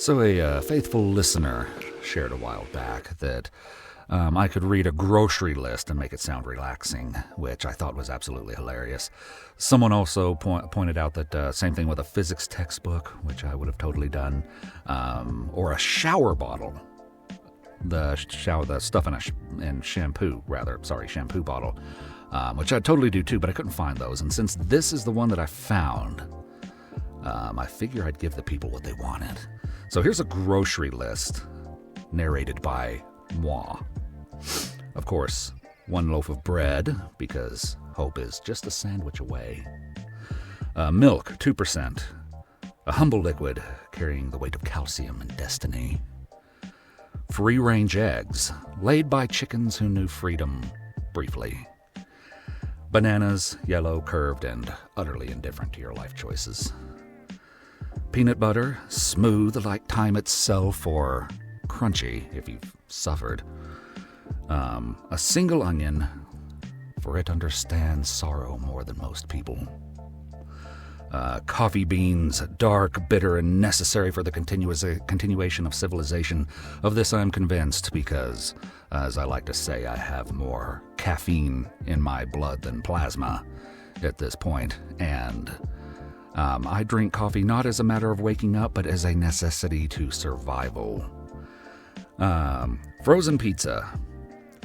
So a faithful listener shared a while back that I could read a grocery list and make it sound relaxing, which I thought was absolutely hilarious. Someone also pointed out that same thing with a physics textbook, which I would have totally done, or a shower bottle. The stuff in shampoo bottle, which I'd totally do too, but I couldn't find those. And since this is the one that I found, I figure I'd give the people what they wanted. So here's a grocery list narrated by moi. Of course, 1 loaf of bread, because hope is just a sandwich away. Milk, 2%. A humble liquid carrying the weight of calcium and destiny. Free-range eggs, laid by chickens who knew freedom briefly. Bananas, yellow, curved, and utterly indifferent to your life choices. Peanut butter, smooth like time itself, or crunchy if you've suffered. A single onion, for it understands sorrow more than most people. Coffee beans, dark, bitter, and necessary for the continuation of civilization. Of this I'm convinced because, as I like to say, I have more caffeine in my blood than plasma at this point, and I drink coffee not as a matter of waking up, but as a necessity to survival. Frozen pizza,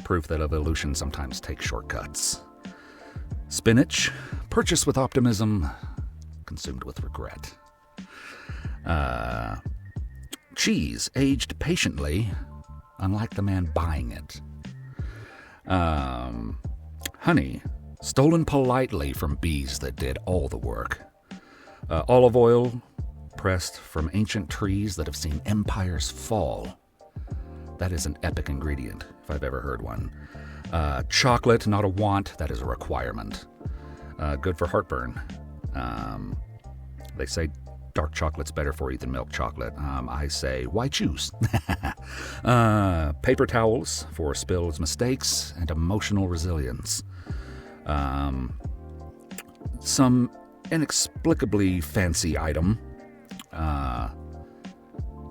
proof that evolution sometimes takes shortcuts. Spinach, purchased with optimism, consumed with regret. Cheese, aged patiently, unlike the man buying it. Honey, stolen politely from bees that did all the work. Olive oil, pressed from ancient trees that have seen empires fall. That is an epic ingredient, if I've ever heard one. Chocolate, not a want, that is a requirement. Good for heartburn. They say dark chocolate's better for you than milk chocolate. I say, why choose? Paper towels for spills, mistakes, and emotional resilience. Some inexplicably fancy item.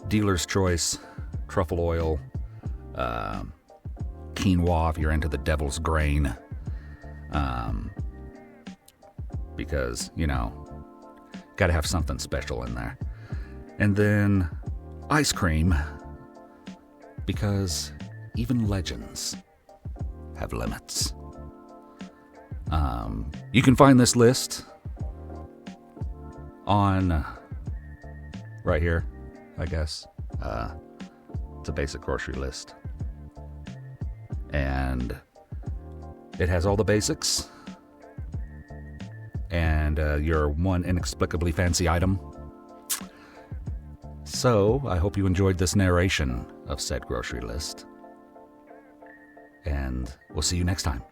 Dealer's choice, truffle oil, quinoa if you're into the devil's grain. Because, gotta have something special in there. And then ice cream, because even legends have limits. You can find this list on right here, I guess. It's a basic grocery list. And it has all the basics and your one inexplicably fancy item. So, I hope you enjoyed this narration of said grocery list. And we'll see you next time.